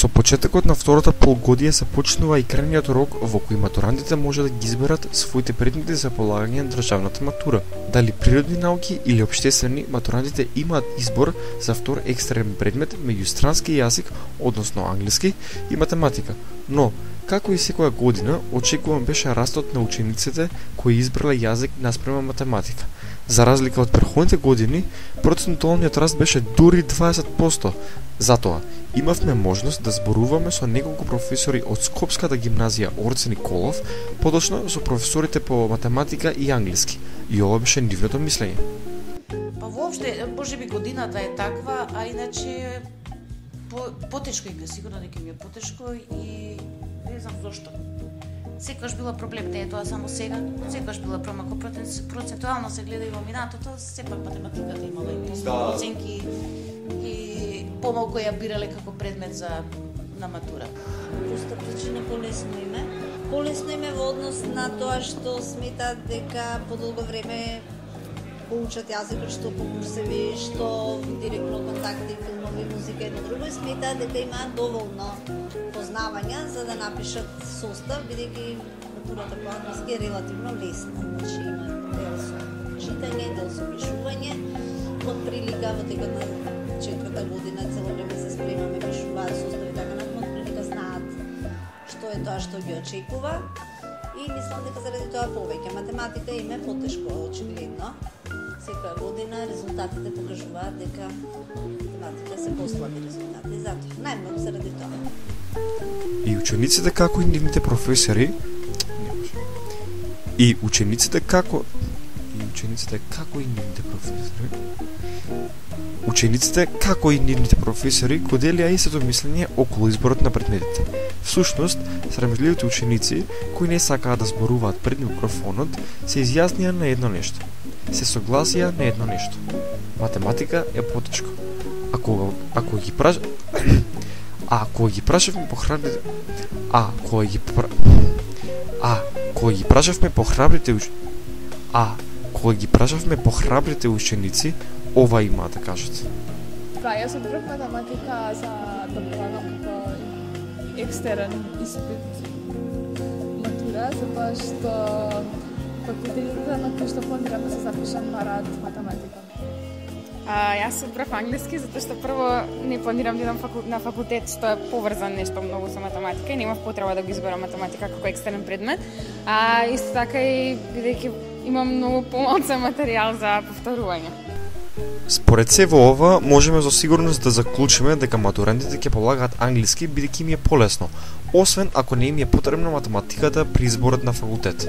Со почетокот на втората полугодие се почнува и крајниот рок во кој матурантите може да ги изберат своите предмети за полагање на државната матура. Дали природни науки или општествени, матурантите имаат избор за втор екстерен предмет меѓу странски јазик, односно англиски, и математика. Но, како и секоја година, очекуван беше растот на учениците кои избрале јазик наспрема математика. За разлика од претходните години, процентуалниот раст беше дури 20%. Затоа, имавме можност да зборуваме со неколку професори од Скопската гимназија Орце Николов, подочно со професорите по математика и англиски. И ова беше нивното мислење. Па воопште, можеби годината е таква, а иначе потешко им е, сигурно дека им е потешко и не знам зошто. Секогаш била проблем, не е тоа само сега, секогаш била промако процентуално се гледа и во минатото, сепак математиката имала и оценки и помалку ја бирале како предмет на матура. Проста причина полесно име во однос на тоа што сметаат дека подолго време поучат јазикот, што по курсеви, што директно контакти, филмови, музика и едно друго, и сметаат дека имаат доволно познавања за да напишат состав, бидејќи матурата по англиски е релативно лесна. Значи има дел со читање, дел со пишување. Од прилика во текот на четврта година цело време се спремаме, пишуваат состави така натаму, од прилика знаат што е тоа што ги очекува. И мислам дека заради тоа повеќе математика им е потешко, очигледно. Секоја година резултатите покажуваат дека математика се послаби резултати, затоа најмногу заради тоа. И учениците како и нивните професори и учениците како и нивните професори го делија истото мислење околу изборот на предметите. Всушност, срамежливите ученици кои не сакаат да зборуваат пред микрофонот се изјаснија на едно нешто. Се согласија на едно нешто. Математика е потешко. Ако ги прашавме похрабрите ученици, ова имаат да кажат. Да, јас одбрав математика за да полагам како екстерен испит матура, затоа што факултетите на кои што планирам да се запишам бараат математика. Јас одбрав англиски затоа што прво не планирам да идам на факултет што е поврзан нешто многу со математика и немав потреба да го изберам математика како екстерен предмет. Исто така и бидејќи имам многу помалку материјал за повторување. Според се во ова, можеме за сигурност да заклучиме дека матурантите ќе полагаат англиски бидејќи им е полесно, освен ако не им е потребна математиката при изборот на факултет.